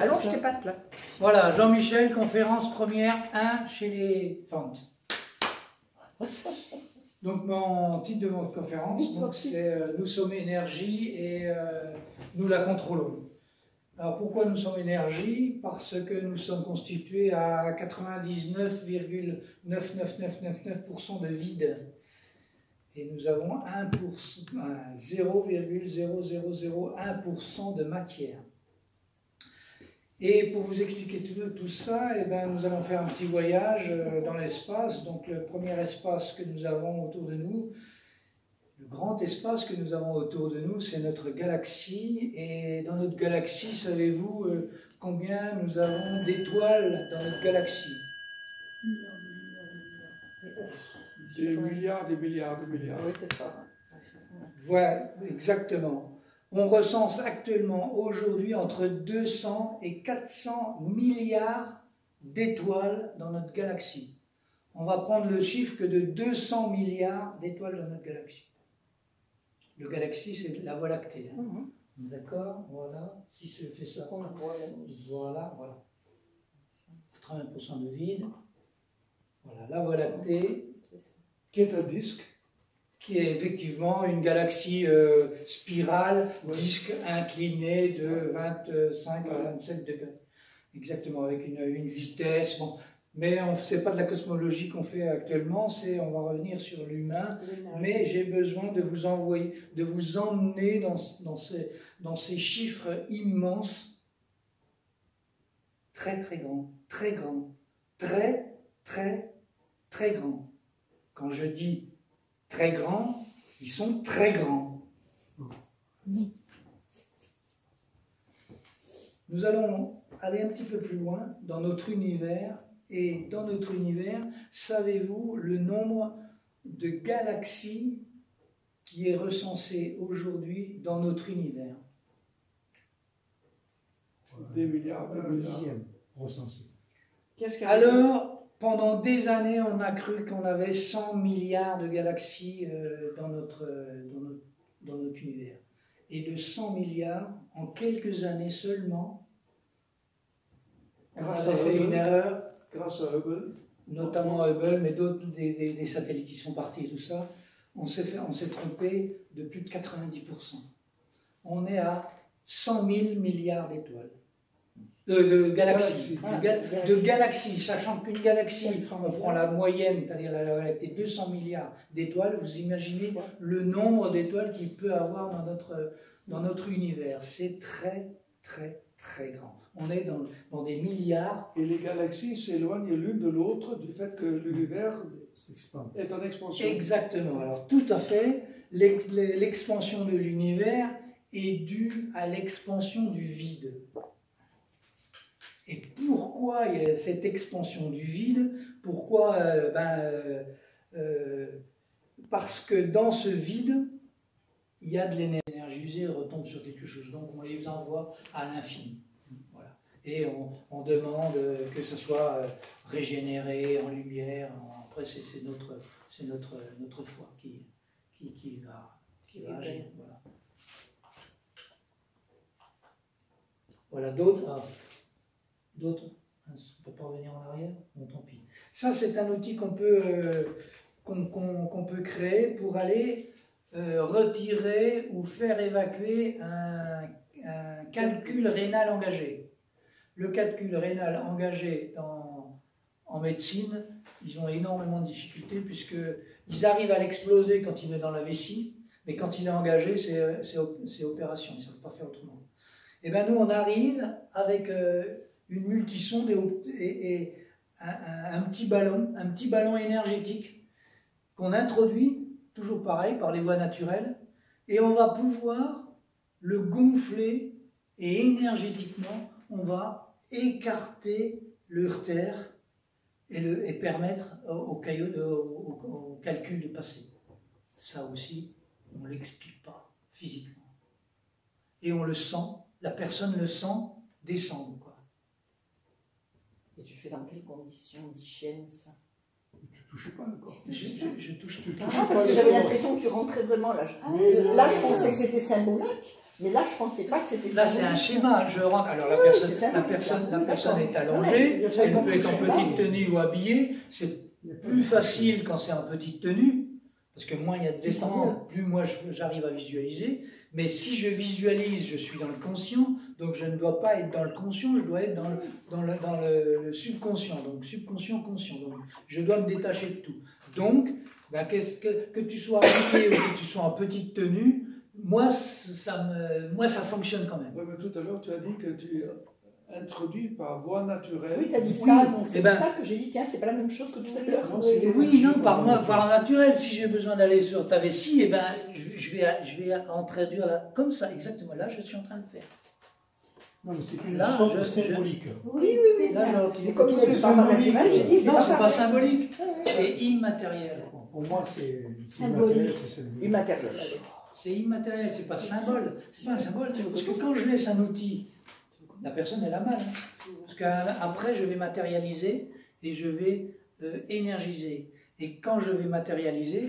allonge tes pattes là. Voilà, Jean-Michel, conférence première 1 chez les Fant. Donc mon titre de mon conférence, c'est Nous sommes énergie et nous la contrôlons. Alors pourquoi nous sommes énergie? Parce que nous sommes constitués à 99,99999% de vide. Et nous avons 0,0001% de matière. Et pour vous expliquer tout ça, eh ben, nous allons faire un petit voyage dans l'espace. Donc le premier espace que nous avons autour de nous, le grand espace que nous avons autour de nous, c'est notre galaxie. Et dans notre galaxie, savez-vous combien nous avons d'étoiles dans notre galaxie? Des milliards, des milliards, des milliards. Oui, c'est ça. Voilà, exactement. On recense actuellement aujourd'hui entre 200 et 400 milliards d'étoiles dans notre galaxie. On va prendre le chiffre que de 200 milliards d'étoiles dans notre galaxie. Le galaxie, c'est la Voie lactée. Hein. D'accord? Voilà. Si je fais ça, voilà, voilà. 80% de vide. Voilà, la Voie lactée. Qui est un disque. Qui est effectivement une galaxie spirale, disque incliné de 25 à 27 degrés. Exactement, avec une vitesse. Bon. Mais ce n'est pas de la cosmologie qu'on fait actuellement, on va revenir sur l'humain. Mais j'ai besoin de vous emmener dans ces chiffres immenses, très très grands, très grands, très très très grands. Quand je dis très grands, ils sont très grands. Nous allons aller un petit peu plus loin dans notre univers. Et dans notre univers, savez-vous le nombre de galaxies qui est recensé aujourd'hui dans notre univers? Des milliards, des milliards. Dixième recensé. Alors, pendant des années, on a cru qu'on avait 100 milliards de galaxies dans notre univers. Et de 100 milliards, en quelques années seulement, on avait fait une erreur. Grâce à Hubble. Notamment Hubble, mais d'autres, des satellites qui sont partis et tout ça, on s'est trompé de plus de 90%. On est à 100 000 milliards d'étoiles. De galaxies. De galaxies, sachant qu'une galaxie, on prend la moyenne, c'est-à-dire la Voie lactée, 200 milliards d'étoiles, vous imaginez le nombre d'étoiles qu'il peut avoir dans notre univers. C'est très, très, très grand. On est dans des milliards. Et les galaxies s'éloignent l'une de l'autre du fait que l'univers est en expansion. Exactement. Alors tout à fait, l'expansion de l'univers est due à l'expansion du vide. Et pourquoi il y a cette expansion du vide? Pourquoi parce que dans ce vide, il y a de l'énergie usée, elle retombe sur quelque chose. Donc on les envoie à l'infini. Voilà. Et on demande que ce soit régénéré en lumière. Après, c'est notre foi qui va agir. Voilà, voilà d'autres. D'autres, on ne peut pas revenir en arrière, bon tant pis. Ça, c'est un outil qu'on peut créer pour aller retirer ou faire évacuer un calcul rénal engagé. Le calcul rénal engagé en médecine, ils ont énormément de difficultés puisqu'ils arrivent à l'exploser quand il est dans la vessie, mais quand il est engagé, c'est opération, ils ne savent pas faire autrement. Et bien nous, on arrive avec une multisonde et un petit ballon énergétique qu'on introduit, toujours pareil, par les voies naturelles, et on va pouvoir le gonfler et énergétiquement, on va écarter le terre et permettre au calcul de passer. Ça aussi, on ne l'explique pas physiquement. Et on le sent, la personne le sent descendre, quoi. Et tu fais dans quelles conditions d'hygiène, ça? Tu ne touches pas le corps. Je touche tout le temps. Parce que j'avais l'impression que tu rentrais vraiment là. Là, je pensais que c'était symbolique. Mais là, je ne pensais pas que c'était Là, c'est un schéma. Je rentre. Alors, la personne est allongée, elle peut être en petite tenue ou habillée. C'est plus facile quand c'est en petite tenue, parce que moins il y a de descente, plus moi j'arrive à visualiser. Mais si je visualise, je suis dans le conscient, donc je ne dois pas être dans le conscient, je dois être dans le subconscient, donc subconscient, conscient. Donc, je dois me détacher de tout. Donc, ben, que tu sois habillé ou que tu sois en petite tenue, moi, ça fonctionne quand même. Oui, mais tout à l'heure, tu as dit que tu introduis par voie naturelle. Oui, tu as dit ça, donc c'est pour ça que j'ai dit, tiens, c'est pas la même chose que tout à l'heure. Oui, non, par naturel. Si j'ai besoin d'aller sur ta vessie, eh ben, je vais introduire là, comme ça, exactement. Là, je suis en train de faire. Non, mais c'est une sorte de symbolique. Oui. Là, mais comme il est pas naturel, j'ai dit, non, c'est pas symbolique, c'est immatériel. Pour moi, c'est symbolique. Immatériel. C'est immatériel, c'est pas symbole. C'est pas un symbole, parce que quand je laisse un outil, la personne elle a mal. Parce qu'après, je vais matérialiser et je vais énergiser. Et quand je vais matérialiser,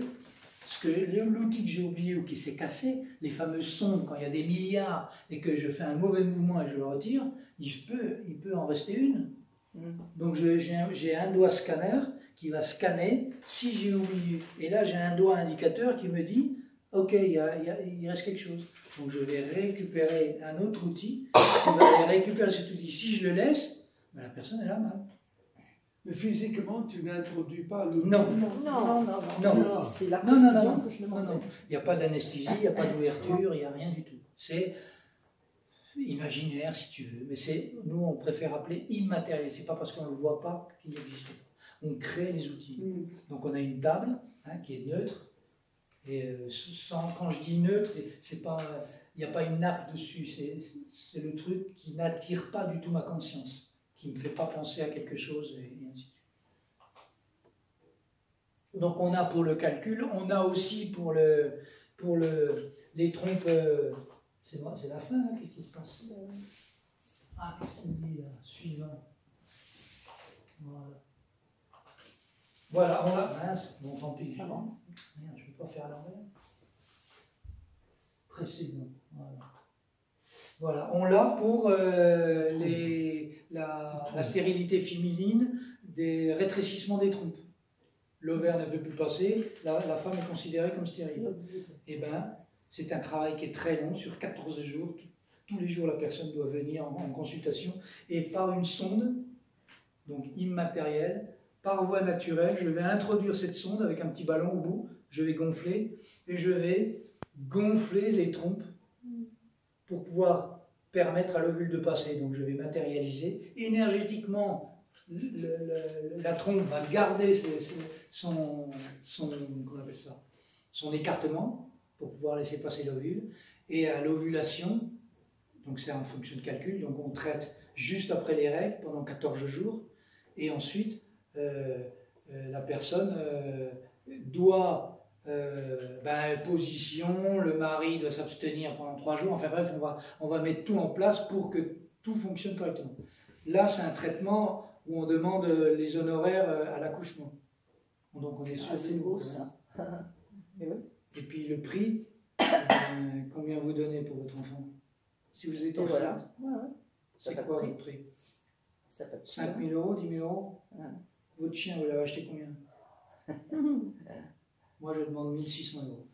parce que l'outil que j'ai oublié ou qui s'est cassé, les fameuses sondes, quand il y a des milliards et que je fais un mauvais mouvement et je le retire, il peut en rester une. Donc j'ai un doigt scanner qui va scanner si j'ai oublié. Et là, j'ai un doigt indicateur qui me dit ok, il reste quelque chose. Donc je vais récupérer un autre outil qui va aller récupérer cet outil. Si je le laisse, ben, la personne elle a mal. Mais physiquement, tu n'introduis pas le... Non. C'est la précision que je demande. Non. Il n'y a pas d'anesthésie, il n'y a pas d'ouverture, il n'y a rien du tout. C'est imaginaire si tu veux, mais nous on préfère appeler immatériel. C'est pas parce qu'on ne le voit pas qu'il n'existe pas. On crée les outils. Donc on a une table qui est neutre. Et quand je dis neutre, il n'y a pas une nappe dessus, c'est le truc qui n'attire pas du tout ma conscience, qui ne me fait pas penser à quelque chose, et ainsi de suite. Donc on a pour le calcul, on a aussi pour les trompes, c'est la fin, là, qu'est-ce qui se passe? Ah, qu'est-ce qu'il dit là? Suivant. Voilà, on l'a, mince, bon tant pis. Merde, je ne peux pas faire à l'envers. Précédent, voilà. On l'a pour la stérilité féminine, des rétrécissements des trompes. L'ovaire ne peut plus passer, la femme est considérée comme stérile. Eh bien, c'est un travail qui est très long, sur 14 jours. Tous les jours, la personne doit venir en consultation, et par une sonde, donc immatérielle, par voie naturelle, je vais introduire cette sonde avec un petit ballon au bout, je vais gonfler, et je vais gonfler les trompes pour pouvoir permettre à l'ovule de passer. Donc je vais matérialiser. Énergétiquement, la trompe va garder son écartement pour pouvoir laisser passer l'ovule. Et à l'ovulation, donc c'est en fonction de calcul, donc on traite juste après les règles pendant 14 jours, et ensuite la personne doit position, le mari doit s'abstenir pendant 3 jours, enfin bref, on va mettre tout en place pour que tout fonctionne correctement. Là, c'est un traitement où on demande les honoraires à l'accouchement. Donc on est sûr. C'est beau ça. Et puis le prix, combien vous donnez pour votre enfant? Si vous êtes enceinte, c'est quoi votre prix? 5 000 euros, 10 000 euros? Votre chien, vous l'avez acheté combien? Moi, je demande 1 600 euros.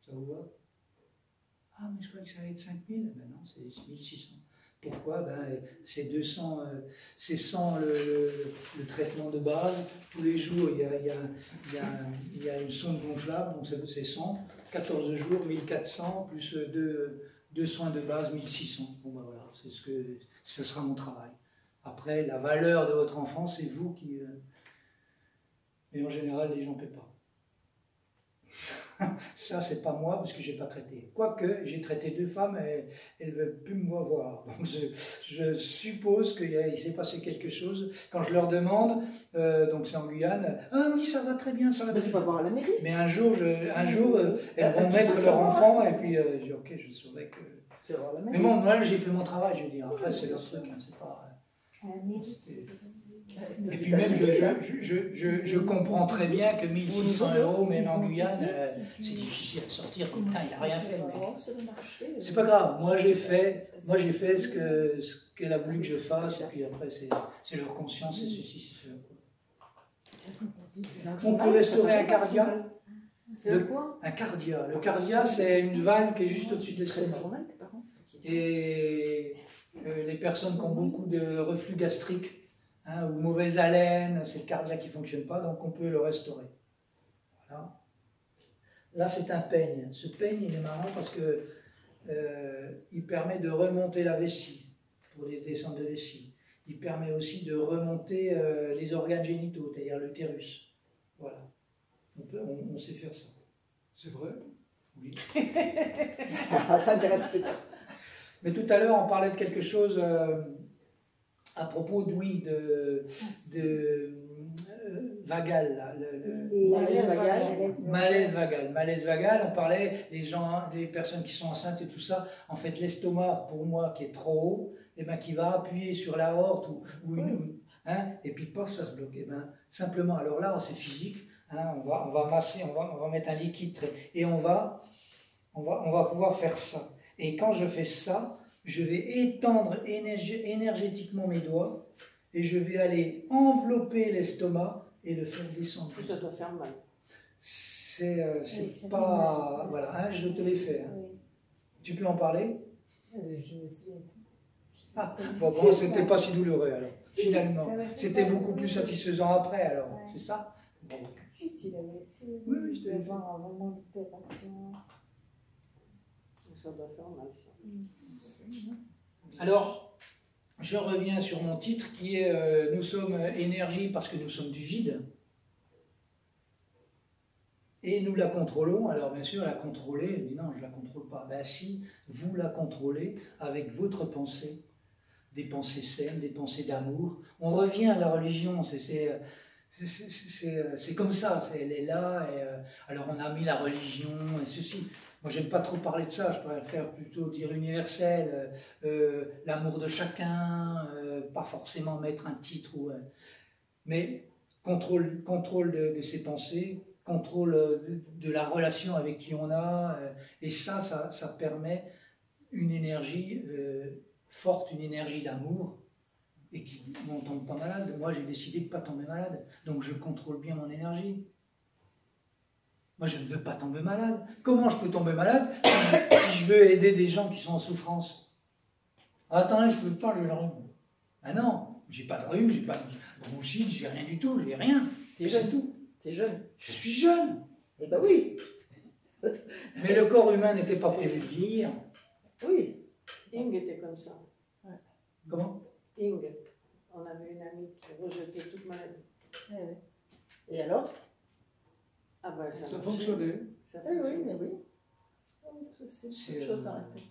Ça vous va? Ah, mais je croyais que ça allait être 5 000. Ben non, c'est 1 600. Pourquoi? Ben, c'est 200, c'est sans le traitement de base. Tous les jours, il y a une sonde gonflable, donc c'est 100. 14 jours, 1400, plus 2 soins de base, 1600. Bon, ben voilà, ce sera mon travail. Après, la valeur de votre enfant, c'est vous qui... Et en général, les gens ne paient pas. Ça, c'est pas moi, parce que je n'ai pas traité. Quoique, j'ai traité 2 femmes, et elles ne veulent plus me voir. Donc, je suppose qu'il s'est passé quelque chose. Quand je leur demande, donc c'est en Guyane, « Ah oui, ça va très bien, ça va très bien. » Tu vas voir à la mairie. Mais un jour, elles vont mettre leur enfant, et puis je dis « Ok, je saurais que... » Mais bon, moi, j'ai fait mon travail, je veux dire. Après, c'est leur truc, hein, c'est pas... Et puis même, je comprends très bien que 1600 €, même en Guyane, c'est difficile à sortir. Putain, il n'a rien fait, le mec. C'est pas grave. Moi, j'ai fait ce qu'elle a voulu que je fasse. Et puis après, c'est leur conscience, c'est ceci, c'est cela. On peut restaurer un cardia. Un cardia. Le cardia, c'est une valve qui est juste au-dessus de l'estomac. Et les personnes qui ont beaucoup de reflux gastrique, hein, ou mauvaise haleine, c'est le cardia qui ne fonctionne pas, donc on peut le restaurer. Voilà. Là, c'est un peigne. Ce peigne, il est marrant parce que il permet de remonter la vessie, pour les descentes de vessie. Il permet aussi de remonter les organes génitaux, c'est-à-dire l'utérus. Voilà. On sait faire ça. C'est vrai? Oui. Ça intéresse plus tard. Mais tout à l'heure, on parlait de quelque chose à propos de vagal. Là, malaise vagal, on parlait des personnes qui sont enceintes et tout ça. En fait, l'estomac, pour moi, qui est trop haut, et ben, qui va appuyer sur l'aorte hein, et puis pof, ça se bloque. Et ben, simplement, alors là, c'est physique, hein, on va masser, on va mettre un liquide et on va pouvoir faire ça. Et quand je fais ça, je vais étendre énergétiquement mes doigts et je vais aller envelopper l'estomac et le faire descendre. Ça doit faire mal. C'est pas... Voilà, hein, je te l'ai fait. Hein. Oui. Tu peux en parler? Je me souviens. Ah, bon, c'était pas si douloureux alors. Finalement, c'était beaucoup plus satisfaisant après alors. Ouais. C'est ça? Bon. Si, tu l'avais fait. Oui, je l'avais fait. Un moment d'opération. Ça doit faire mal, ça. Alors, je reviens sur mon titre qui est nous sommes énergie parce que nous sommes du vide. Et nous la contrôlons. Alors, bien sûr, la contrôler, elle dit non, je ne la contrôle pas. Ben si, vous la contrôlez avec votre pensée. Des pensées saines, des pensées d'amour. On revient à la religion, c'est comme ça, elle est là. Et, alors, on a mis la religion et ceci. Moi, j'aime pas trop parler de ça, je préfère plutôt dire universel, l'amour de chacun, pas forcément mettre un titre, mais contrôle de ses pensées, contrôle de la relation avec qui on a, et ça permet une énergie forte, une énergie d'amour, et qui ne tombe pas malade. Moi, j'ai décidé de ne pas tomber malade, donc je contrôle bien mon énergie. Moi, je ne veux pas tomber malade. Comment je peux tomber malade si je veux aider des gens qui sont en souffrance? Attendez, je ne peux pas, j'ai le rhume. Ah non, j'ai pas de rhume, j'ai pas de bronchite, j'ai rien du tout, j'ai rien. T'es jeune, tout. T'es jeune. Je suis jeune. Eh ben oui. Mais le corps humain n'était pas prévu de vieillir. Oui. Ing était comme ça. Ouais. Comment? Ing. On avait une amie qui rejetait toute maladie. Ouais. Et alors? Ah ben, ça fonctionnait. Oui, mais oui. C'est une chose dans la tête.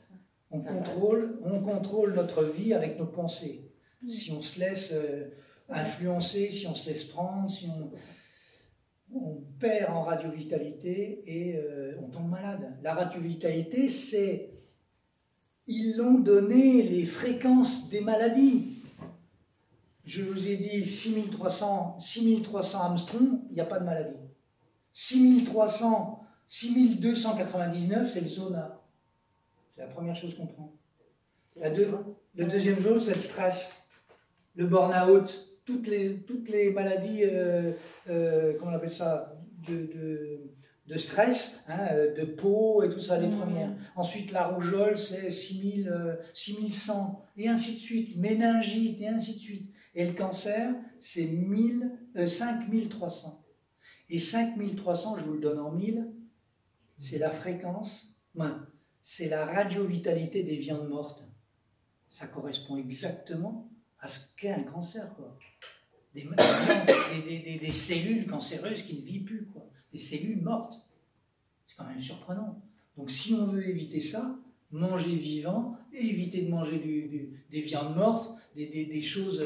On contrôle notre vie avec nos pensées. Si on se laisse influencer, si on se laisse prendre, si on perd en radiovitalité et on tombe malade. La radiovitalité, ils l'ont donné les fréquences des maladies. Je vous ai dit 6300 Armstrong, il n'y a pas de maladie. 6299, c'est le zona. C'est la première chose qu'on prend. Le deuxième chose, c'est le stress, le burn-out, toutes les maladies, comment on appelle ça, de stress, hein, de peau et tout ça, les premières. Ensuite, la rougeole, c'est 6100, et ainsi de suite, méningite, et ainsi de suite. Et le cancer, c'est 5300. Et 5300, je vous le donne en 1000, c'est la fréquence, c'est la radiovitalité des viandes mortes. Ça correspond exactement à ce qu'est un cancer, quoi. Des cellules cancéreuses qui ne vivent plus, quoi. Des cellules mortes. C'est quand même surprenant. Donc si on veut éviter ça, manger vivant, et éviter de manger des viandes mortes, des choses,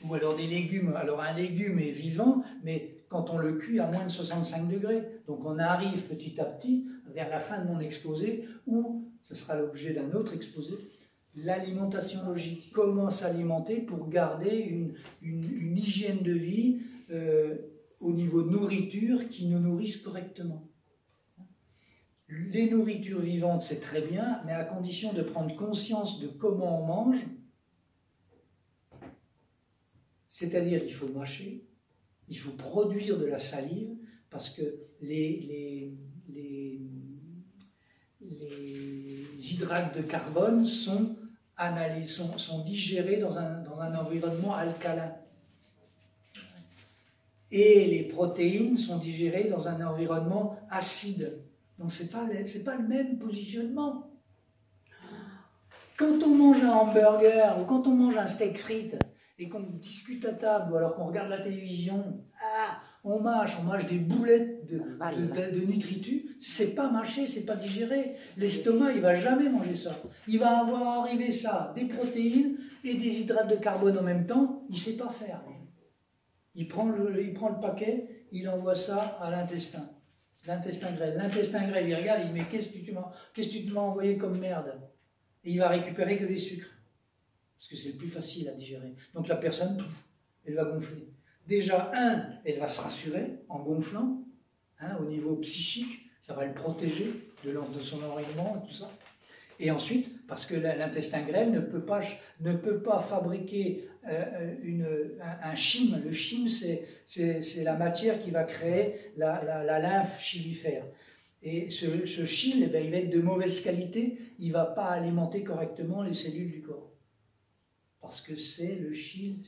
ou alors des légumes. Alors un légume est vivant, mais quand on le cuit à moins de 65 degrés. Donc on arrive petit à petit vers la fin de mon exposé, où ce sera l'objet d'un autre exposé, l'alimentation logique. Comment s'alimenter pour garder une hygiène de vie au niveau de nourriture qui nous nourrisse correctement. Les nourritures vivantes, c'est très bien, mais à condition de prendre conscience de comment on mange. C'est-à-dire qu'il faut mâcher, il faut produire de la salive, parce que les hydrates de carbone sont digérés dans un environnement alcalin. Et les protéines sont digérées dans un environnement acide. Donc c'est pas le même positionnement. Quand on mange un hamburger ou quand on mange un steak frites et qu'on discute à table ou alors qu'on regarde la télévision, on mâche des boulettes de nutritus, c'est pas mâché, c'est pas digéré. L'estomac, il va jamais manger ça. Il va avoir arrivé ça, des protéines et des hydrates de carbone en même temps, il sait pas faire. Il prend le paquet, il envoie ça à l'intestin. L'intestin grêle. L'intestin grêle, il regarde, il dit mais qu'est-ce que tu m'as envoyé comme merde? Et il va récupérer que les sucres. Parce que c'est le plus facile à digérer. Donc la personne, elle va gonfler. Déjà, elle va se rassurer en gonflant, au niveau psychique, ça va le protéger de son environnement et tout ça. Et ensuite, parce que l'intestin grêle ne peut pas fabriquer un chyme. Le chyme, c'est la matière qui va créer la lymphe chylifère. Et ce chyle, il va être de mauvaise qualité, il ne va pas alimenter correctement les cellules du corps. Parce que c'est le chyle,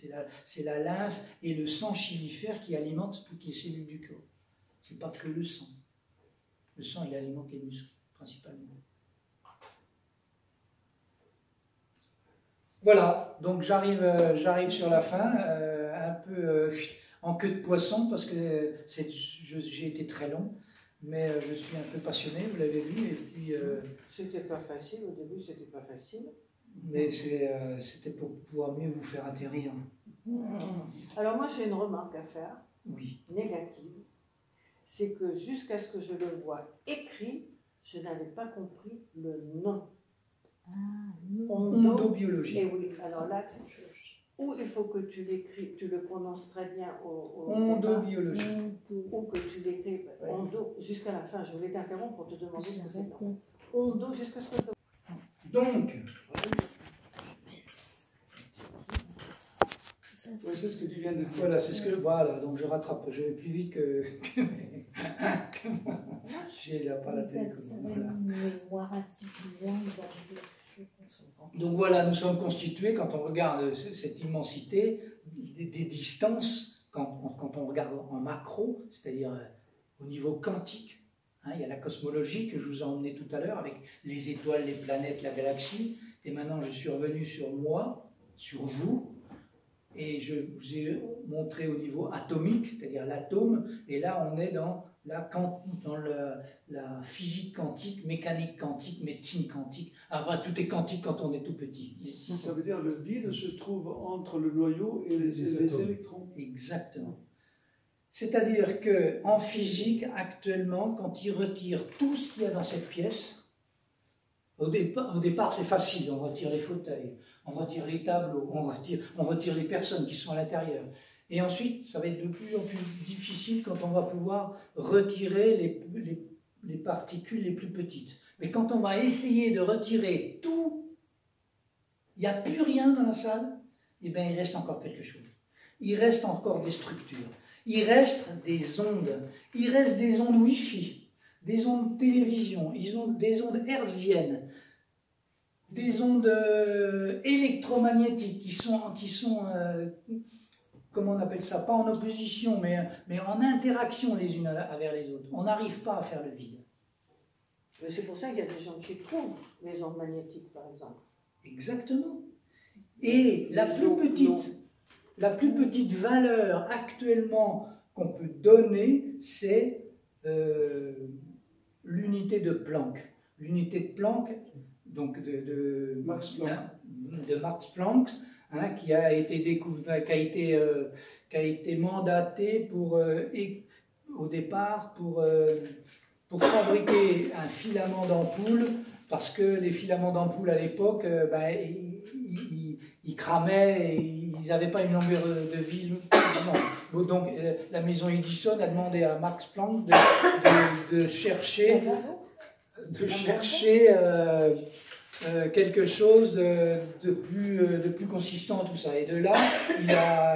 c'est la lymphe et le sang chylifère qui alimentent toutes les cellules du corps. Ce n'est pas que le sang. Le sang, il alimente les muscles, principalement. Voilà, donc j'arrive sur la fin, un peu en queue de poisson, parce que j'ai été très long, mais je suis un peu passionné, vous l'avez vu, et puis... C'était pas facile, au début c'était pas facile. Mais c'était pour pouvoir mieux vous faire atterrir. Alors moi j'ai une remarque à faire, oui. Négative, c'est que jusqu'à ce que je le vois écrit, je n'avais pas compris le nom. Ondobiologie. Et oui, alors là, ou il faut que tu l'écris, tu le prononces très bien au ondobiologie. Ou que tu l'écris ondo jusqu'à la fin. Je voulais t'interrompre pour te demander ce que c'est. Ondo jusqu'à ce que Donc, Oui, c'est ce que tu viens de dire. Voilà, c'est ce que voilà, donc je rattrape, je vais plus vite que j'ai là pas la tête. Voilà. Une mémoire insuffisante. Donc voilà, nous sommes constitués, quand on regarde cette immensité, des distances, quand on regarde en macro, c'est-à-dire au niveau quantique. Il y a la cosmologie que je vous ai emmené tout à l'heure avec les étoiles, les planètes, la galaxie. Et maintenant, je suis revenu sur moi, sur vous, et je vous ai montré au niveau atomique, c'est-à-dire l'atome. Et là, on est dans la physique quantique, mécanique quantique, médecine quantique. Enfin, tout est quantique quand on est tout petit. Ça veut dire que le vide se trouve entre le noyau et les électrons. Exactement. C'est-à-dire qu'en physique, actuellement, quand ils retirent tout ce qu'il y a dans cette pièce, au départ c'est facile, on retire les fauteuils, on retire les tableaux, on retire les personnes qui sont à l'intérieur. Et ensuite, ça va être de plus en plus difficile quand on va pouvoir retirer les particules les plus petites. Mais quand on va essayer de retirer tout, il n'y a plus rien dans la salle, eh bien il reste encore quelque chose. Il reste encore des structures. Il reste des ondes. Il reste des ondes Wi-Fi, des ondes télévision, des ondes hertziennes, des ondes électromagnétiques qui sont comment on appelle ça, pas en opposition, mais en interaction les unes avec les autres. On n'arrive pas à faire le vide. Mais c'est pour ça qu'il y a des gens qui trouvent les ondes magnétiques, par exemple. Exactement. Et la plus petite valeur actuellement qu'on peut donner, c'est l'unité de Planck. L'unité de Planck, donc de Max Planck, qui a été découvert, qui a été mandaté au départ pour fabriquer un filament d'ampoule, parce que les filaments d'ampoule à l'époque, ils cramaient et ils n'avaient pas une longueur de vie suffisante. Bon, donc la maison Edison a demandé à Max Planck de chercher quelque chose de plus consistant, tout ça. Et de là,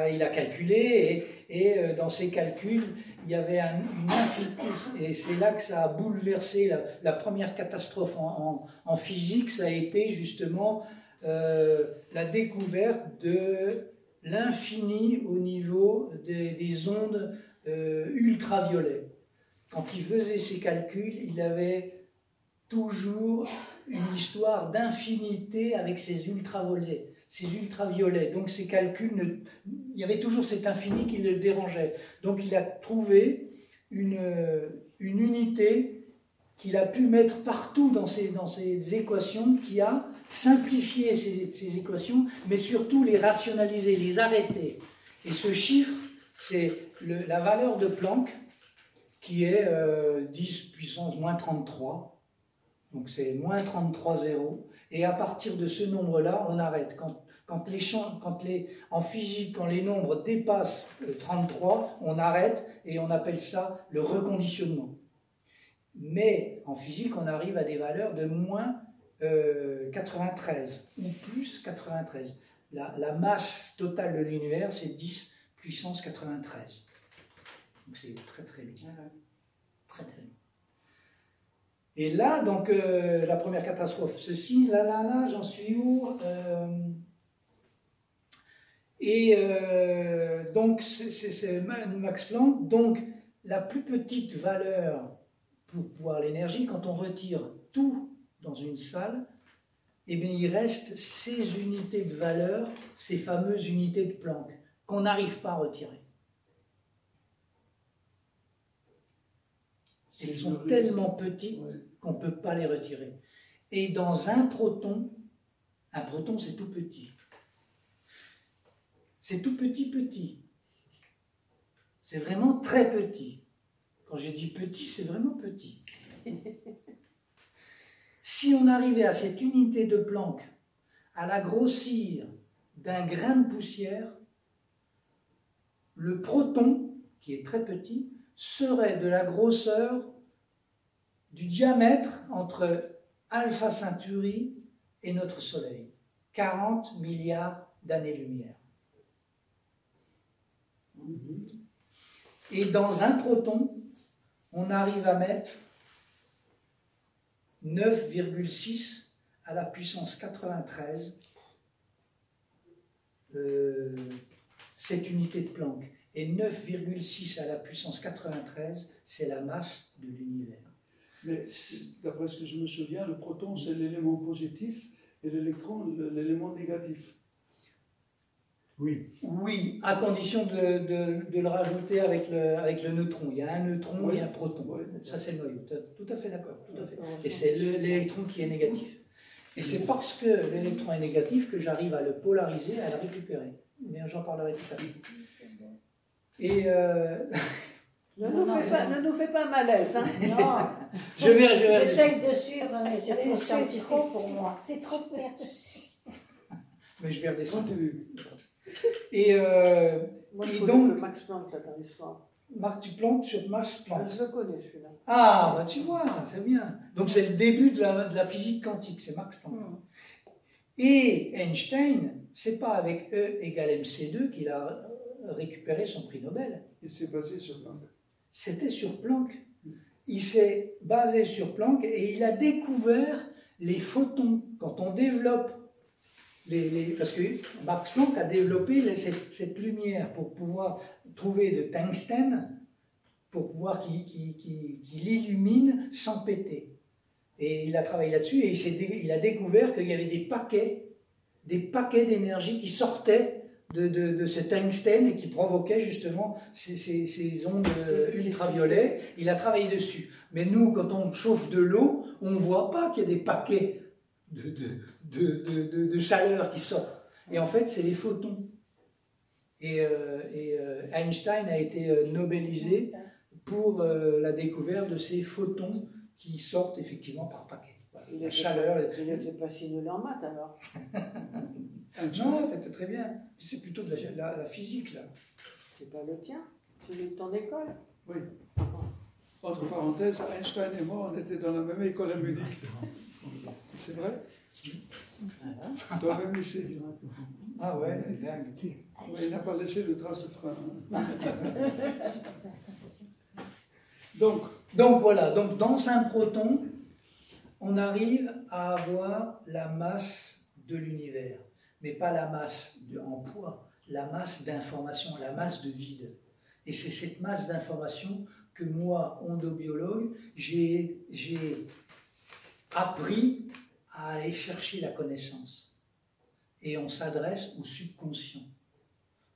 il a calculé, et dans ses calculs, il y avait une infinité, et c'est là que ça a bouleversé la première catastrophe en physique, ça a été justement la découverte de l'infini au niveau des ondes ultraviolets. Quand il faisait ses calculs, il avait toujours une histoire d'infinité avec ces ultraviolets. Donc ces calculs, il y avait toujours cet infini qui le dérangeait. Donc il a trouvé une unité qu'il a pu mettre partout dans ces équations, qui a simplifié ces équations, mais surtout les rationaliser, les arrêter. Et ce chiffre, c'est la valeur de Planck, qui est 10 puissance moins 33. Donc c'est moins 33 zéros. Et à partir de ce nombre-là, on arrête. En physique, quand les nombres dépassent 33, on arrête, et on appelle ça le reconditionnement. Mais en physique, on arrive à des valeurs de moins 93 ou plus 93. La masse totale de l'univers, c'est 10 puissance 93. Donc c'est très très lourd. Très très lourd. Et là, donc, la première catastrophe, ceci, là, j'en suis où donc, c'est Max Planck. Donc, la plus petite valeur pour pouvoir l'énergie, quand on retire tout dans une salle, eh bien, il reste ces unités de valeur, ces fameuses unités de Planck, qu'on n'arrive pas à retirer. Elles sont tellement petites qu'on ne peut pas les retirer. Et dans un proton c'est tout petit. C'est tout petit. C'est vraiment très petit. Quand j'ai dit petit, c'est vraiment petit. Si on arrivait à cette unité de Planck, à la grossir d'un grain de poussière, le proton, qui est très petit, serait de la grosseur du diamètre entre Alpha Centauri et notre Soleil. 40 milliards d'années-lumière. Et dans un proton, on arrive à mettre 9,6 à la puissance 93 cette unité de Planck. Et 9,6 à la puissance 93, c'est la masse de l'univers. Mais d'après ce que je me souviens, le proton, c'est l'élément positif et l'électron, l'élément négatif. Oui, à condition de le rajouter avec le neutron. Il y a un neutron et un proton. Ça, c'est le noyau. Tout à fait d'accord. Tout à fait. Et c'est l'électron qui est négatif. Et c'est parce que l'électron est négatif que j'arrive à le polariser, à le récupérer. Mais j'en parlerai tout à l'heure. Et ne nous fais pas malaise. Hein. Non, j'essaye de suivre, mais c'est trop scientifique pour moi. C'est trop perché. Mais je vais redescendre. Moi, je et connais donc, le Max Planck, là, dans l'histoire. Max Planck sur Max Planck. Je le connais, celui-là. Ah, bah tu vois, c'est bien. Donc c'est le début de la physique quantique, c'est Max Planck. Et Einstein, c'est pas avec E égale MC2 qu'il a récupéré son prix Nobel. Il s'est basé sur Planck. C'était sur Planck. Il s'est basé sur Planck et il a découvert les photons. Quand on développe parce que Max Planck a développé cette lumière pour pouvoir trouver de tungstène, pour pouvoir qu'il illumine sans péter. Et il a travaillé là-dessus et il a découvert qu'il y avait des paquets d'énergie qui sortaient de ce tungstène et qui provoquaient justement ces ondes ultraviolets. Il a travaillé dessus. Mais nous, quand on chauffe de l'eau, on ne voit pas qu'il y a des paquets de chaleur qui sortent. Et en fait, c'est les photons. Et Einstein a été nobelisé pour la découverte de ces photons qui sortent effectivement par paquet. Voilà. La chaleur. Il n'était pas si nul en maths alors. Non, c'était très bien. C'est plutôt de la physique, là. C'est pas le tien, celui de ton école. Oui. Entre parenthèses, Einstein et moi, on était dans la même école à Munich. C'est vrai? Dans le même lycée. Ah ouais, dingue. Oui, il n'a pas laissé de traces de frein. Hein. Donc voilà, donc dans un proton, on arrive à avoir la masse de l'univers, mais pas la masse en poids, la masse d'information, la masse de vide. Et c'est cette masse d'information que moi, ondobiologue, j'ai appris à aller chercher la connaissance. Et on s'adresse au subconscient.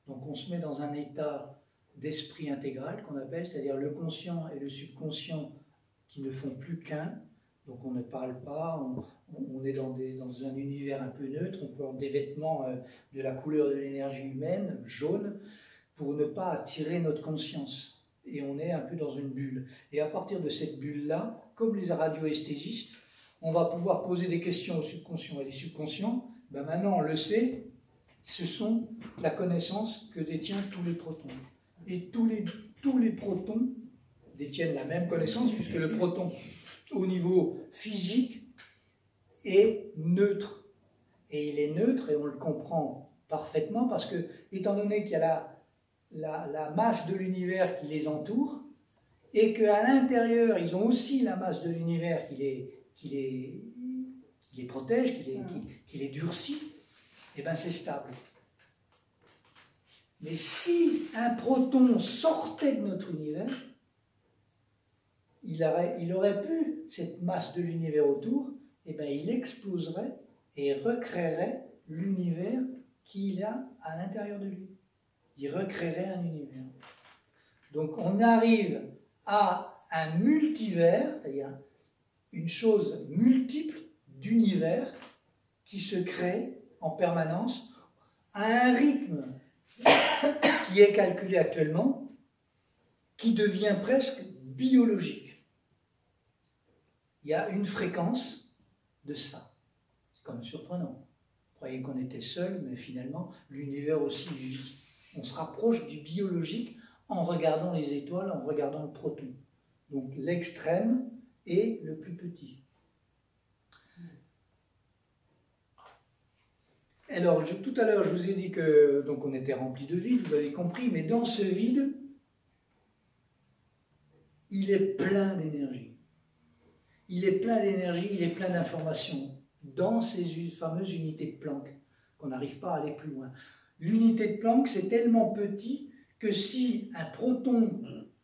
Donc on se met dans un état d'esprit intégral qu'on appelle, c'est-à-dire le conscient et le subconscient qui ne font plus qu'un. Donc on ne parle pas, on est dans un univers un peu neutre, on porte des vêtements de la couleur de l'énergie humaine, jaune, pour ne pas attirer notre conscience. Et on est un peu dans une bulle. Et à partir de cette bulle-là, comme les radioesthésistes, on va pouvoir poser des questions au subconscient. Et les subconscients, ben maintenant on le sait, ce sont la connaissance que détient tous les protons. Et tous les protons détiennent la même connaissance, puisque le proton, au niveau physique, est neutre. Et il est neutre, et on le comprend parfaitement, parce que, étant donné qu'il y a la masse de l'univers qui les entoure, et qu'à l'intérieur, ils ont aussi la masse de l'univers qui les protège, qui les durcit, et bien c'est stable. Mais si un proton sortait de notre univers, il aurait plus cette masse de l'univers autour, et bien il exploserait et recréerait l'univers qu'il a à l'intérieur de lui. Il recréerait un univers. Donc on arrive à un multivers, c'est-à-dire une chose multiple d'univers qui se crée en permanence à un rythme qui est calculé actuellement, qui devient presque biologique. Il y a une fréquence de ça. C'est quand même surprenant. On croyait qu'on était seul, mais finalement, l'univers aussi vit. On se rapproche du biologique en regardant les étoiles, en regardant le proton. Donc l'extrême est le plus petit. Alors, tout à l'heure, je vous ai dit que donc on était rempli de vide, vous avez compris, mais dans ce vide, il est plein d'énergie. Il est plein d'énergie, il est plein d'informations dans ces fameuses unités de Planck, qu'on n'arrive pas à aller plus loin. L'unité de Planck, c'est tellement petit que si un proton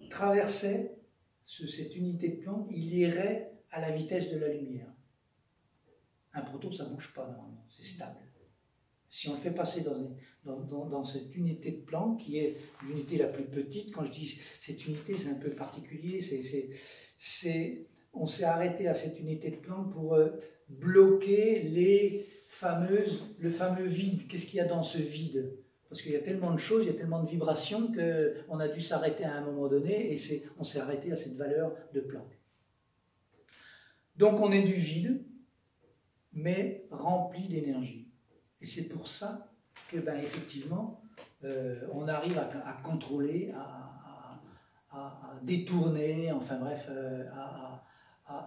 traversait cette unité de Planck, il irait à la vitesse de la lumière. Un proton, ça ne bouge pas normalement, c'est stable. Si on le fait passer dans cette unité de Planck, qui est l'unité la plus petite, quand je dis cette unité, c'est un peu particulier, on s'est arrêté à cette unité de Planck pour bloquer le fameux vide. Qu'est-ce qu'il y a dans ce vide? Parce qu'il y a tellement de choses, il y a tellement de vibrations qu'on a dû s'arrêter à un moment donné, et on s'est arrêté à cette valeur de Planck. Donc on est du vide, mais rempli d'énergie. Et c'est pour ça que, effectivement, on arrive à contrôler, à détourner, enfin bref, à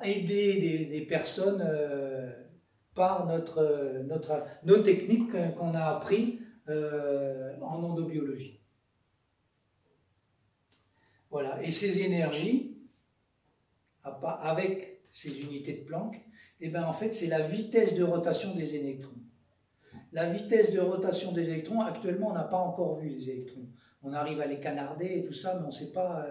aider des personnes par nos techniques qu'on a apprises en endobiologie. Voilà, et ces énergies, avec ces unités de Planck, en fait, c'est la vitesse de rotation des électrons. La vitesse de rotation des électrons, actuellement, on n'a pas encore vu les électrons. On arrive à les canarder et tout ça, mais on ne sait pas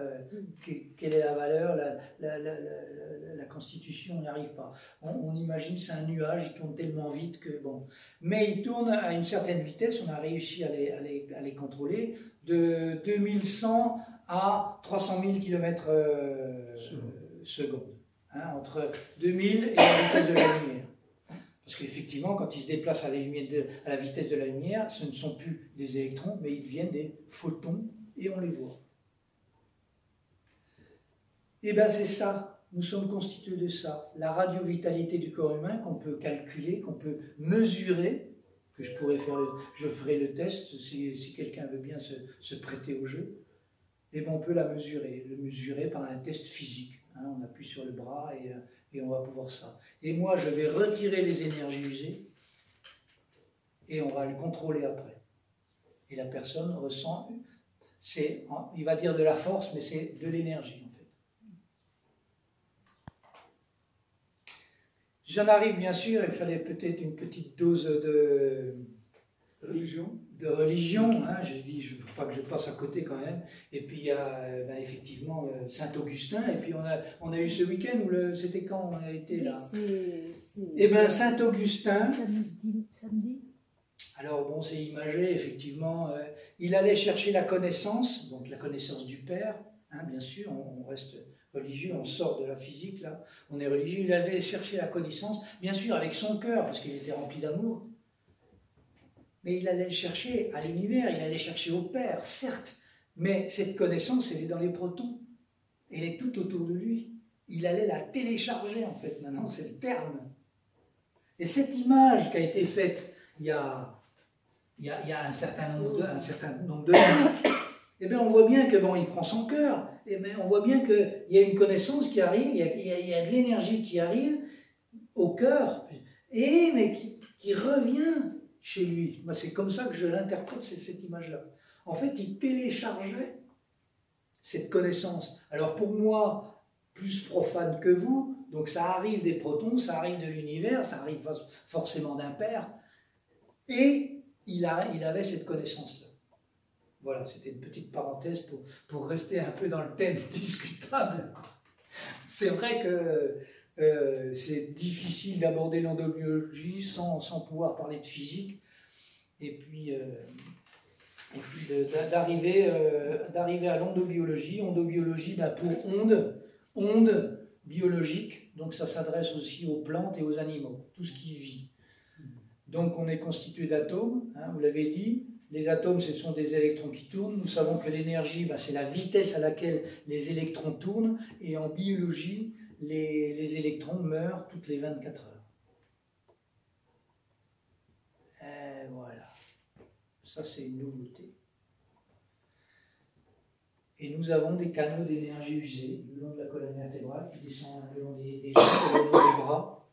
quelle est la valeur, la constitution, on n'y arrive pas. On imagine c'est un nuage, il tourne tellement vite que bon. Mais il tourne à une certaine vitesse, on a réussi à les contrôler, de 2100 à 300 000 km/seconde. Entre 2000 et la vitesse de la lumière. Parce qu'effectivement, quand ils se déplacent à la vitesse de la lumière, ce ne sont plus des électrons, mais ils deviennent des photons, et on les voit. Et bien c'est ça, nous sommes constitués de ça. La radiovitalité du corps humain qu'on peut calculer, qu'on peut mesurer, que je pourrais faire, je ferai le test si quelqu'un veut bien se prêter au jeu. Et bien on peut le mesurer par un test physique. Hein, on appuie sur le bras et on va pouvoir ça. Et moi je vais retirer les énergies usées et on va le contrôler après. Et la personne ressent, il va dire de la force, mais c'est de l'énergie en fait. J'en arrive bien sûr, il fallait peut-être une petite dose de religion, hein, je dis, je ne veux pas que je passe à côté quand même. Et puis il y a effectivement Saint-Augustin, et puis on a eu ce week-end, c'était quand on a été là? Et bien Saint-Augustin, samedi. Alors bon, c'est imagé, effectivement, il allait chercher la connaissance, donc la connaissance du Père, hein, bien sûr, on reste religieux, on sort de la physique là, on est religieux, il allait chercher la connaissance, bien sûr avec son cœur, parce qu'il était rempli d'amour. Mais il allait le chercher à l'univers, il allait chercher au Père, certes, mais cette connaissance, elle est dans les protons, elle est tout autour de lui. Il allait la télécharger, en fait, maintenant, c'est le terme. Et cette image qui a été faite il y a un certain nombre d'années, eh bien, on voit bien que, bon, il prend son cœur, et bien, on voit bien qu'il y a une connaissance qui arrive, il y a de l'énergie qui arrive au cœur, mais qui revient chez lui. Moi, c'est comme ça que je l'interprète, cette image-là. En fait, il téléchargeait cette connaissance. Alors pour moi, plus profane que vous, donc ça arrive des protons, ça arrive de l'univers, ça arrive forcément d'un Père, et il avait cette connaissance-là. Voilà, c'était une petite parenthèse pour rester un peu dans le thème discutable. C'est vrai que c'est difficile d'aborder l'endobiologie sans pouvoir parler de physique, et puis d'arriver à l'endobiologie. Endobiologie, pour onde biologique, donc ça s'adresse aussi aux plantes et aux animaux, tout ce qui vit. Donc on est constitué d'atomes, hein, vous l'avez dit. Les atomes, ce sont des électrons qui tournent. Nous savons que l'énergie, c'est la vitesse à laquelle les électrons tournent. Et en biologie, les électrons meurent toutes les 24 heures. Et voilà. Ça, c'est une nouveauté. Et nous avons des canaux d'énergie usés le long de la colonne vertébrale qui descendent le long des jambes, le long des bras.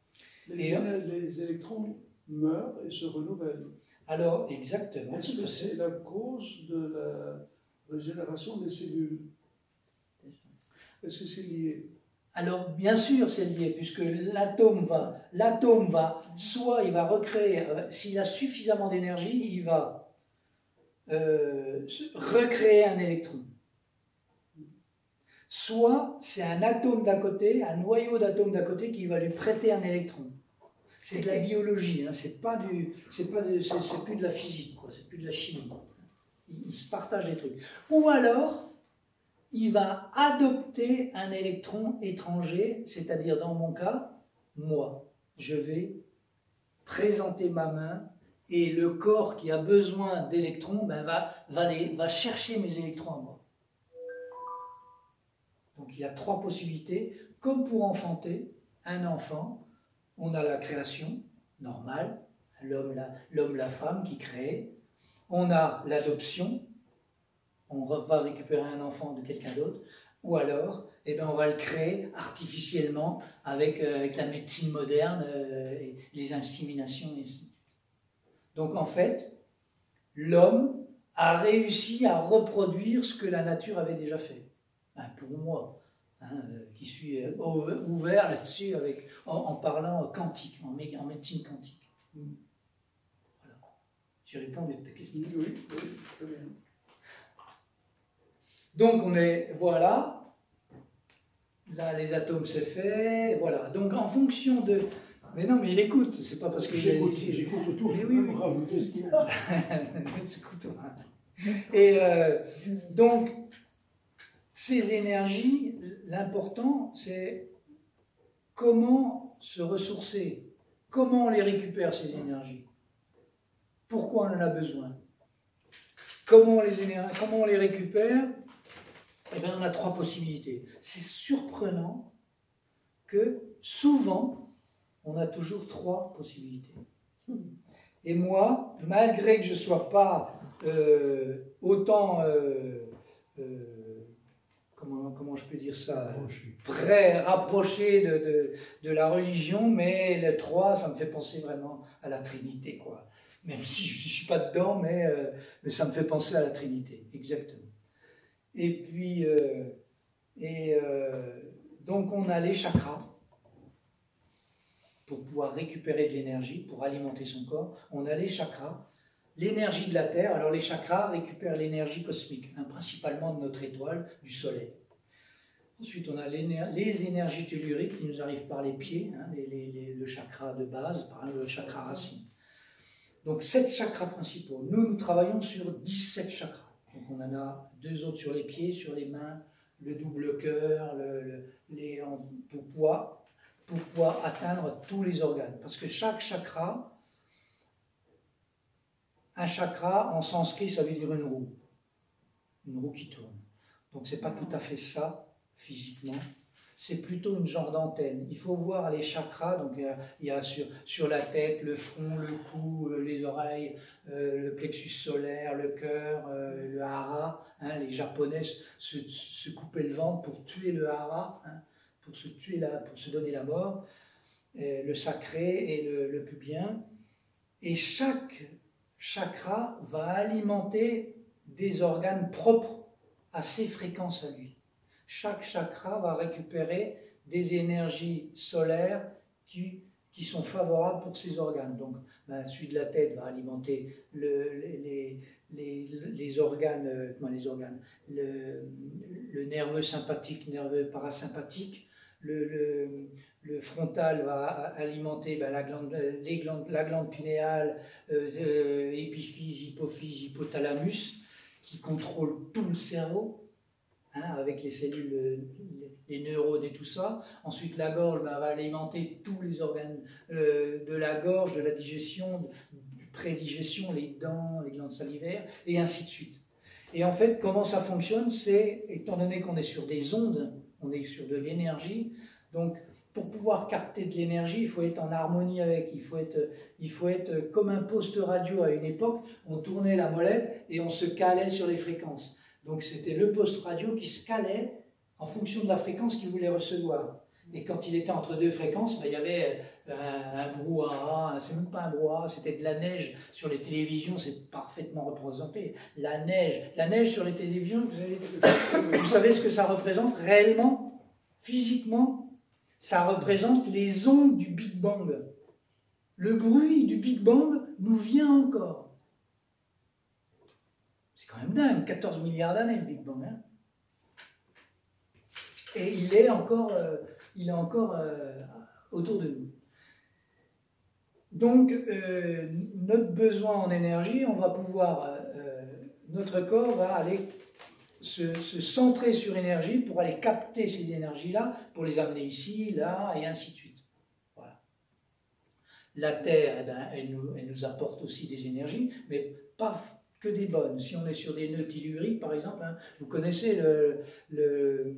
Les électrons meurent et se renouvellent. Alors, exactement. Est-ce que c'est la cause de la régénération des cellules? Est-ce que c'est lié? Alors, bien sûr, c'est lié, puisque l'atome va, soit il va recréer, s'il a suffisamment d'énergie, il va recréer un électron. Soit c'est un atome d'à côté, un noyau d'atome d'à côté qui va lui prêter un électron. C'est de la biologie, hein, c'est plus de la physique, c'est plus de la chimie. Il se partage des trucs. Ou alors, il va adopter un électron étranger, c'est-à-dire dans mon cas, moi. Je vais présenter ma main et le corps qui a besoin d'électrons va chercher mes électrons à moi. Donc il y a 3 possibilités. Comme pour enfanter un enfant, on a la création normale, l'homme, la femme qui crée. On a l'adoption, on va récupérer un enfant de quelqu'un d'autre. Ou alors, on va le créer artificiellement avec la médecine moderne, et les inséminations. Donc en fait, l'homme a réussi à reproduire ce que la nature avait déjà fait. Pour moi, qui suis ouvert là-dessus en parlant quantique, en médecine quantique. Voilà. J'ai répondu à ta question. Oui, très bien. Donc on est, voilà, là les atomes c'est fait, voilà. Donc en fonction de... Mais non, mais il écoute, c'est pas parce que j'écoute autour, je peux rajouter ce qu'il a. Et donc, ces énergies, l'important c'est comment se ressourcer, comment on les récupère ces énergies, pourquoi on en a besoin, comment on les récupère. On a 3 possibilités. C'est surprenant que souvent, on a toujours 3 possibilités. Et moi, malgré que je ne sois pas autant, comment je peux dire ça, rapproché de la religion, mais le 3, ça me fait penser vraiment à la Trinité, quoi. Même si je ne suis pas dedans, mais ça me fait penser à la Trinité, exactement. Et puis, donc on a les chakras, pour pouvoir récupérer de l'énergie, pour alimenter son corps. On a les chakras, l'énergie de la Terre. Alors les chakras récupèrent l'énergie cosmique, principalement de notre étoile, du Soleil. Ensuite, on a les énergies telluriques qui nous arrivent par les pieds, le chakra de base, par le chakra racine. Donc 7 chakras principaux. Nous travaillons sur 17 chakras. Donc on en a 2 autres sur les pieds, sur les mains, le double cœur, pour pouvoir atteindre tous les organes. Parce que chaque chakra, un chakra en sanskrit, ça veut dire une roue qui tourne. Donc c'est pas tout à fait ça physiquement, c'est plutôt une genre d'antenne. Il faut voir les chakras, donc il y a sur la tête, le front, le cou, les oreilles, le plexus solaire, le cœur, le hara. Les Japonais se coupaient le ventre pour tuer le hara, pour se donner la mort, le sacré et le pubien. Et chaque chakra va alimenter des organes propres à ses fréquences à lui. Chaque chakra va récupérer des énergies solaires qui sont favorables pour ces organes. Donc, celui de la tête va alimenter les organes, le nerveux sympathique, nerveux parasympathique. Le frontal va alimenter la glande pinéale, épiphyse, hypophyse, hypothalamus, qui contrôle tout le cerveau. Avec les cellules, les neurones et tout ça. Ensuite, la gorge va alimenter tous les organes de la gorge, de la digestion, du pré-digestion, les dents, les glandes salivaires, et ainsi de suite. Et en fait, comment ça fonctionne, c'est, étant donné qu'on est sur des ondes, on est sur de l'énergie, donc pour pouvoir capter de l'énergie, il faut être en harmonie avec, il faut être comme un poste radio à une époque, on tournait la molette et on se calait sur les fréquences. Donc c'était le poste radio qui se calait en fonction de la fréquence qu'il voulait recevoir. Et quand il était entre 2 fréquences, il y avait un brouhaha, c'est même pas un brouhaha, c'était de la neige. Sur les télévisions, c'est parfaitement représenté. La neige sur les télévisions, vous savez ce que ça représente réellement, physiquement? Ça représente les ondes du Big Bang. Le bruit du Big Bang nous vient encore. C'est quand même dingue, 14 milliards d'années le Big Bang. Et il est encore autour de nous. Donc, notre besoin en énergie, on va pouvoir, notre corps va aller se centrer sur énergie pour aller capter ces énergies-là, pour les amener ici, là, et ainsi de suite. Voilà. La Terre, elle nous apporte aussi des énergies, mais pas que des bonnes. Si on est sur des nœuds telluriques, par exemple, vous connaissez le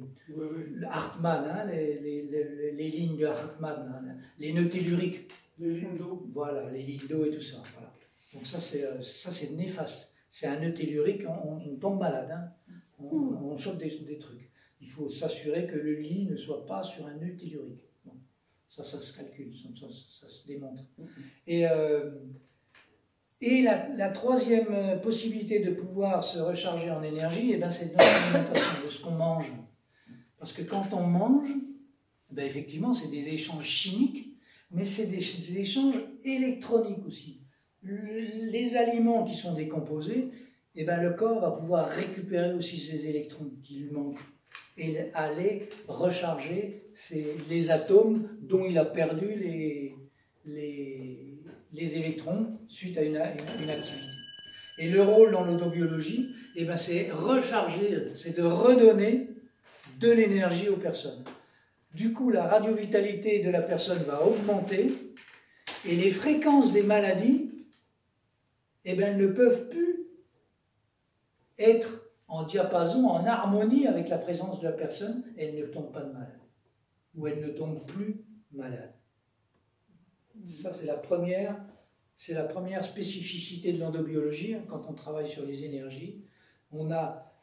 Hartmann, les lignes de Hartmann, les nœuds telluriques. Les lignes d'eau. Voilà, les lignes d'eau et tout ça. Voilà. Donc ça, c'est néfaste. C'est un nœud tellurique, on tombe malade, on chope des trucs. Il faut s'assurer que le lit ne soit pas sur un nœud tellurique. Bon. Ça se calcule, ça se démontre. Et la troisième possibilité de pouvoir se recharger en énergie, c'est de notre alimentation, de ce qu'on mange. Parce que quand on mange, effectivement, c'est des échanges chimiques, mais c'est des échanges électroniques aussi. Les aliments qui sont décomposés, le corps va pouvoir récupérer aussi ces électrons qui lui manquent et aller recharger les atomes dont il a perdu les électrons suite à une activité. Et le rôle dans l'autobiologie, c'est recharger, c'est de redonner de l'énergie aux personnes. Du coup, la radiovitalité de la personne va augmenter et les fréquences des maladies, elles ne peuvent plus être en diapason, en harmonie avec la présence de la personne, elle ne tombe pas de malade. Ou elle ne tombe plus malade. Ça, c'est la première C'est la première spécificité de l'endobiologie, hein, quand on travaille sur les énergies. On a,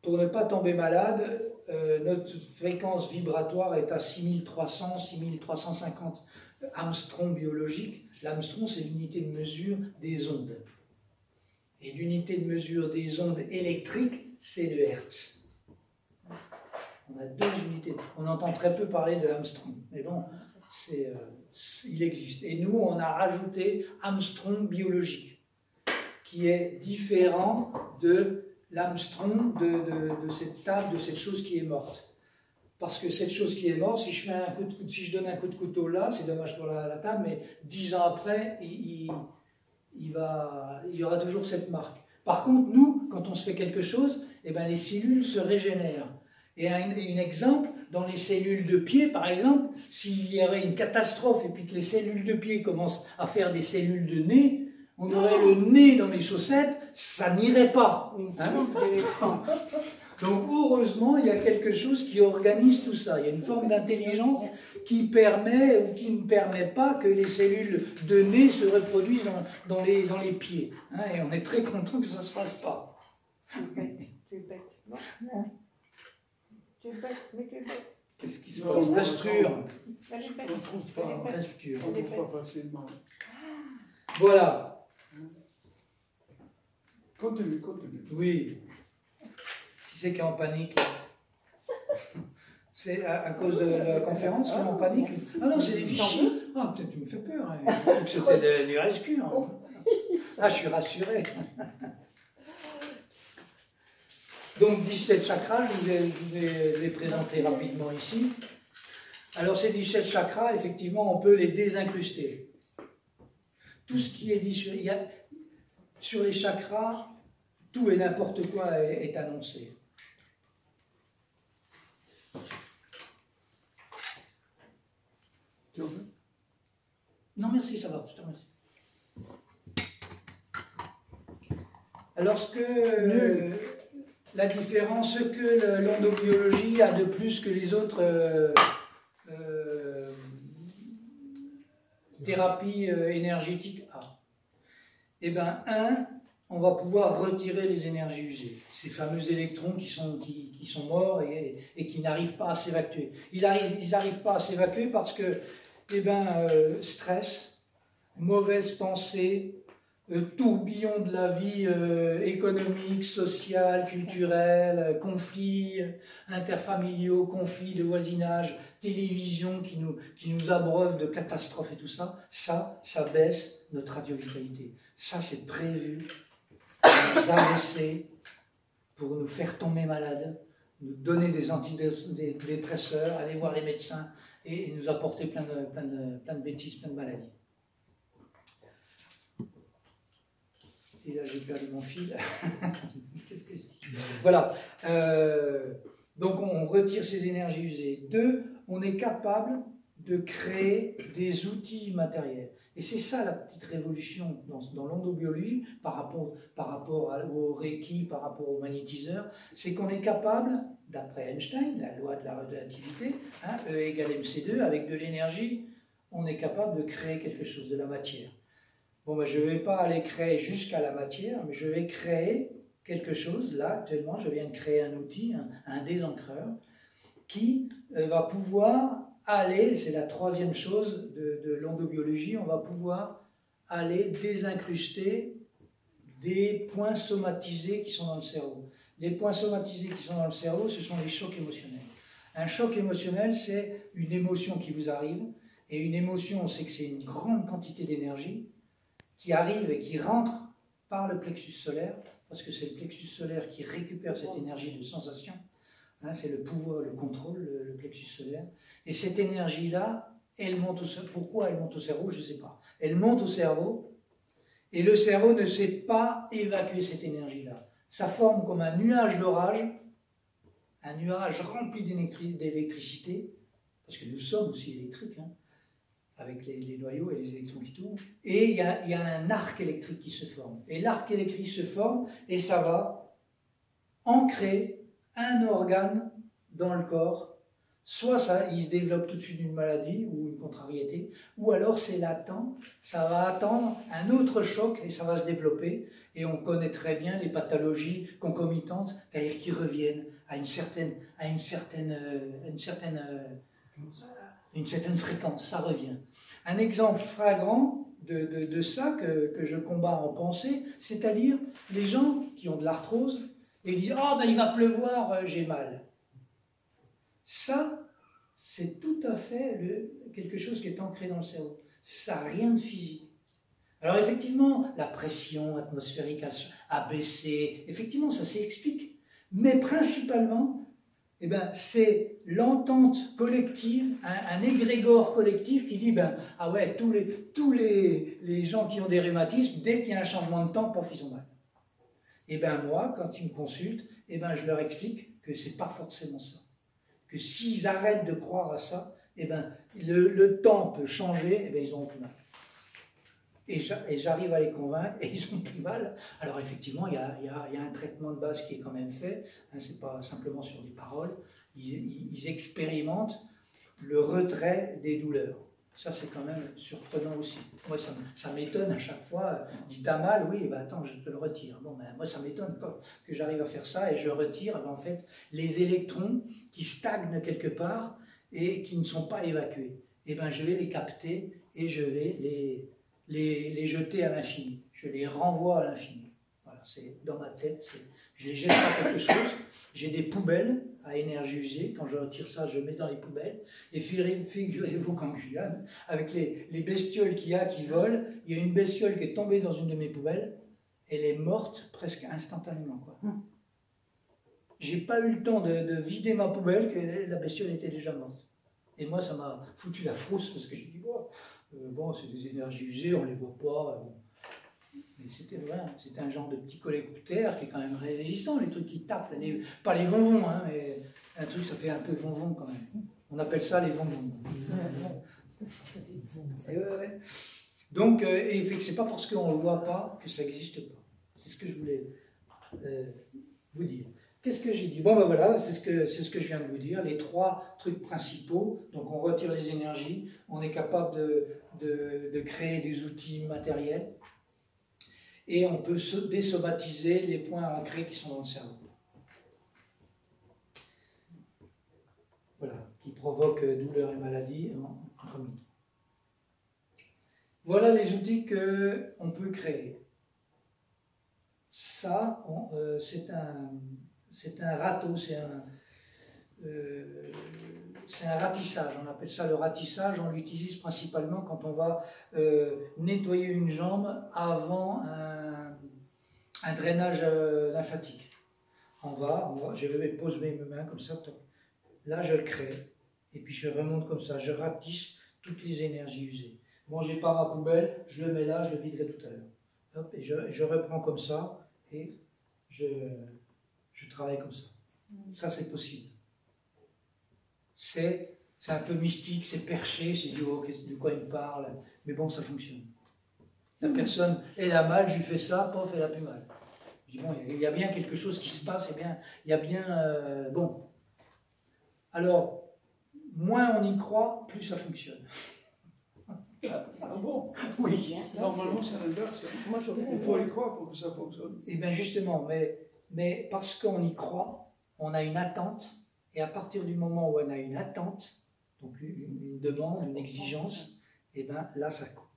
pour ne pas tomber malade, notre fréquence vibratoire est à 6300, 6350 Armstrong biologiques. L'Armstrong, c'est l'unité de mesure des ondes. Et l'unité de mesure des ondes électriques, c'est le Hertz. On a deux unités. On entend très peu parler de Armstrong, mais bon, il existe. Et nous, on a rajouté Armstrong biologique, qui est différent de l'Armstrong de cette table, de cette chose qui est morte. Parce que cette chose qui est morte, si je donne un coup de couteau là, c'est dommage pour la table, mais 10 ans après, il y aura toujours cette marque. Par contre, nous, quand on se fait quelque chose, eh ben, les cellules se régénèrent. Et un exemple, dans les cellules de pied, par exemple, s'il y avait une catastrophe et puis que les cellules de pied commencent à faire des cellules de nez, on aurait le nez dans les chaussettes, ça n'irait pas. Hein. Donc heureusement, il y a quelque chose qui organise tout ça. Il y a une forme d'intelligence qui permet ou qui ne permet pas que les cellules de nez se reproduisent dans les pieds. Hein, et on est très content que ça ne se fasse pas. Tu es bête. Non. Tu es bête, mais tu es bête. Qu'est-ce qui se passe? Resture. On ne trouve pas. Resture. On ne trouve pas facilement. Voilà. Continue. Oui. Qui c'est qui est en panique? C'est à cause de la conférence qu'on est en panique? Ah non, c'est des fichiers. Ah, peut-être tu me fais peur. Hein. C'était des rescues. Hein. Ah, je suis rassuré. Donc 17 chakras, je vais les présenter rapidement ici. Alors ces 17 chakras, effectivement, on peut les désincruster. Tout ce qui est dit sur les chakras, tout et n'importe quoi est annoncé. Tu en veux? Non, merci, ça va, je te remercie. Alors, la différence que l'endobiologie a de plus que les autres thérapies énergétiques a, eh bien, on va pouvoir retirer les énergies usées, ces fameux électrons qui sont morts et qui n'arrivent pas à s'évacuer. Ils n'arrivent pas à s'évacuer parce que, stress, mauvaise pensée, tourbillon de la vie économique, sociale, culturelle, conflits interfamiliaux, conflits de voisinage, télévision qui nous abreuve de catastrophes et tout ça, ça baisse notre radiovitalité. Ça, c'est prévu pour nous abaisser, pour nous faire tomber malades, nous donner des antidépresseurs, aller voir les médecins et nous apporter plein de bêtises, plein de maladies. Et là, j'ai perdu mon fil. Qu'est-ce que je dis? Voilà. Donc, on retire ces énergies usées. 2, on est capable de créer des outils matériels. Et c'est ça la petite révolution dans l'endobiologie par rapport au Reiki, par rapport au magnétiseur, c'est qu'on est capable, d'après Einstein, la loi de la relativité, hein, E égale mc2, avec de l'énergie, on est capable de créer quelque chose, de la matière. Bon, ben, je ne vais pas aller créer jusqu'à la matière, mais je vais créer quelque chose. Là, actuellement, je viens de créer un outil, un désencreur, qui va pouvoir aller, c'est la troisième chose de l'endobiologie, on va pouvoir aller désincruster des points somatisés qui sont dans le cerveau. Les points somatisés qui sont dans le cerveau, ce sont les chocs émotionnels. Un choc émotionnel, c'est une émotion qui vous arrive, et une émotion, on sait que c'est une grande quantité d'énergie qui arrive et qui rentre par le plexus solaire, parce que c'est le plexus solaire qui récupère cette énergie de sensation. Hein, c'est le pouvoir, le contrôle, le plexus solaire. Et cette énergie-là, elle monte au cerveau. Pourquoi elle monte au cerveau? Je ne sais pas. Elle monte au cerveau, et le cerveau ne sait pas évacuer cette énergie-là. Ça forme comme un nuage d'orage, un nuage rempli d'électricité, parce que nous sommes aussi électriques, hein, avec les noyaux et les électrons qui tournent, et il y a un arc électrique qui se forme. Et l'arc électrique se forme, et ça va ancrer un organe dans le corps soit il se développe tout de suite une maladie ou une contrariété, ou alors c'est latent, ça va attendre un autre choc et ça va se développer. Et on connaît très bien les pathologies concomitantes, c'est-à-dire qui reviennent à une certaine fréquence, ça revient. Un exemple flagrant de ça que je combats en pensée, c'est-à-dire les gens qui ont de l'arthrose et disent « Ah, ben il va pleuvoir, j'ai mal ». Ça, c'est tout à fait quelque chose qui est ancré dans le cerveau. Ça n'a rien de physique. Alors effectivement, la pression atmosphérique a baissé, effectivement, ça s'explique. Mais principalement, eh ben, c'est l'entente collective, un égrégore collectif qui dit ben, ah ouais, tous les gens qui ont des rhumatismes, dès qu'il y a un changement de temps, pof, ils ont mal. Et bien moi, quand ils me consultent, eh ben, je leur explique que ce n'est pas forcément ça. Que s'ils arrêtent de croire à ça, eh ben, le temps peut changer, eh ben, ils n'auront plus mal. Et j'arrive à les convaincre, et ils ont plus mal. Alors effectivement, il y a un traitement de base qui est quand même fait, hein, c'est pas simplement sur des paroles, ils expérimentent le retrait des douleurs. Ça, c'est quand même surprenant aussi. Moi, ça m'étonne à chaque fois. Dit t'as mal, oui, ben attends, je te le retire. Bon, ben, moi, ça m'étonne que j'arrive à faire ça et je retire en fait les électrons qui stagnent quelque part et qui ne sont pas évacués. Et ben, je vais les capter et je vais les jeter à l'infini. Je les renvoie à l'infini. Voilà, c'est dans ma tête. Je les jette à quelque chose. J'ai des poubelles à énergie usée. Quand je retire ça, je mets dans les poubelles. Et figurez-vous qu'en Guyane, avec les bestioles qu'il y a qui volent, il y a une bestiole qui est tombée dans une de mes poubelles. Elle est morte presque instantanément, quoi. J'ai pas eu le temps de vider ma poubelle que la bestiole était déjà morte. Et moi, ça m'a foutu la frousse parce que j'ai dit, bon, c'est des énergies usées, on les voit pas. Mais c'était un genre de petit coléoptère qui est quand même résistant, les trucs qui tapent, pas les vonvons, hein, mais un truc, ça fait un peu vonvon quand même. On appelle ça les vonvons. Donc, c'est pas parce qu'on ne le voit pas que ça n'existe pas. C'est ce que je voulais vous dire. Qu'est-ce que j'ai dit? Bon, ben voilà, c'est ce que je viens de vous dire, les 3 trucs principaux. Donc, on retire les énergies, on est capable de créer des outils matériels, et on peut désomatiser les points ancrés qui sont dans le cerveau. Voilà, qui provoquent douleur et maladie en premier. Voilà les outils qu'on peut créer. Ça, c'est un râteau, c'est un ratissage, on appelle ça le ratissage, on l'utilise principalement quand on va nettoyer une jambe avant un drainage lymphatique. Je vais poser mes mains comme ça, là je le crée, et puis je remonte comme ça, je ratisse toutes les énergies usées. Bon, j'ai pas ma poubelle, je le mets là, je le viderai tout à l'heure. Hop, et je reprends comme ça, et je travaille comme ça. Ça, c'est possible. C'est un peu mystique, c'est perché, c'est de quoi il parle, mais bon, ça fonctionne. La personne, elle a mal, je lui fais ça, pof, elle a plus mal. Je dis, bon, il y a bien quelque chose qui se passe, il y a bien... bon. Alors, moins on y croit, plus ça fonctionne. Ah bon? Oui. Normalement, c'est l'inverse. Il faut y croire pour que ça fonctionne. Et bien justement, mais parce qu'on y croit, on a une attente, et à partir du moment où on a une attente, donc une demande, une exigence, et bien là, ça coupe.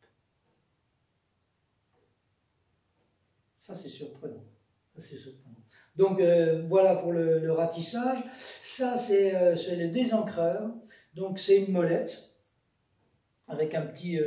Ça, c'est surprenant. Donc, voilà pour le ratissage. Ça, c'est le désencreur. Donc, c'est une molette avec un petit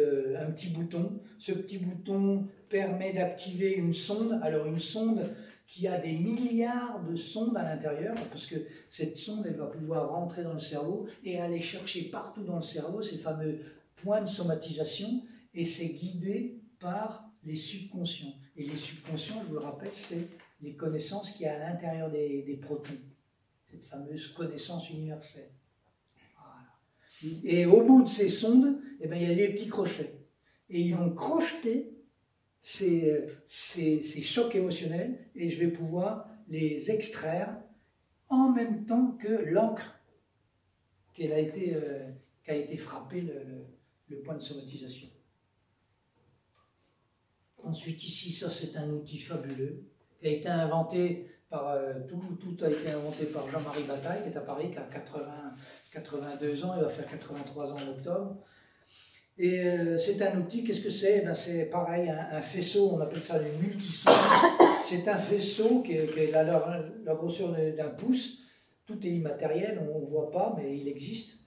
bouton. Ce petit bouton permet d'activer une sonde. Alors, une sonde qui a des milliards de sondes à l'intérieur, parce que cette sonde, elle va pouvoir rentrer dans le cerveau et aller chercher partout dans le cerveau ces fameux points de somatisation, et c'est guidé par les subconscients. Et les subconscients, je vous le rappelle, c'est les connaissances qu'il y a à l'intérieur des protons, cette fameuse connaissance universelle. Voilà. Et au bout de ces sondes, eh bien, il y a des petits crochets. Et ils vont crocheter ces chocs émotionnels, et je vais pouvoir les extraire en même temps que l'encre qu'a été frappé le point de somatisation. Ensuite ici, ça c'est un outil fabuleux qui a été inventé par, tout a été inventé par Jean-Marie Bataille, qui est à Paris, qui a 82 ans, il va faire 83 ans en octobre. Et c'est un outil, qu'est-ce que c'est? Ben, c'est pareil, un faisceau, on appelle ça une multisonde. C'est un faisceau qui a la grosseur d'un pouce, tout est immatériel, on ne le voit pas, mais il existe.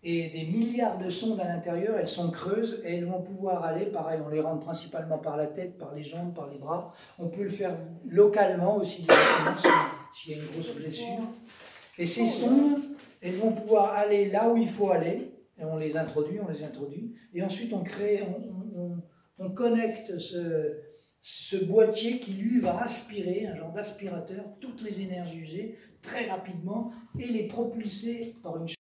Et des milliards de sondes à l'intérieur, elles sont creuses et elles vont pouvoir aller, pareil, on les rentre principalement par la tête, par les jambes, par les bras. On peut le faire localement aussi, s'il y a une grosse blessure. Et ces sondes, elles vont pouvoir aller là où il faut aller, et on les introduit, et ensuite on connecte ce boîtier qui, lui, va aspirer, un genre d'aspirateur, toutes les énergies usées très rapidement et les propulser par une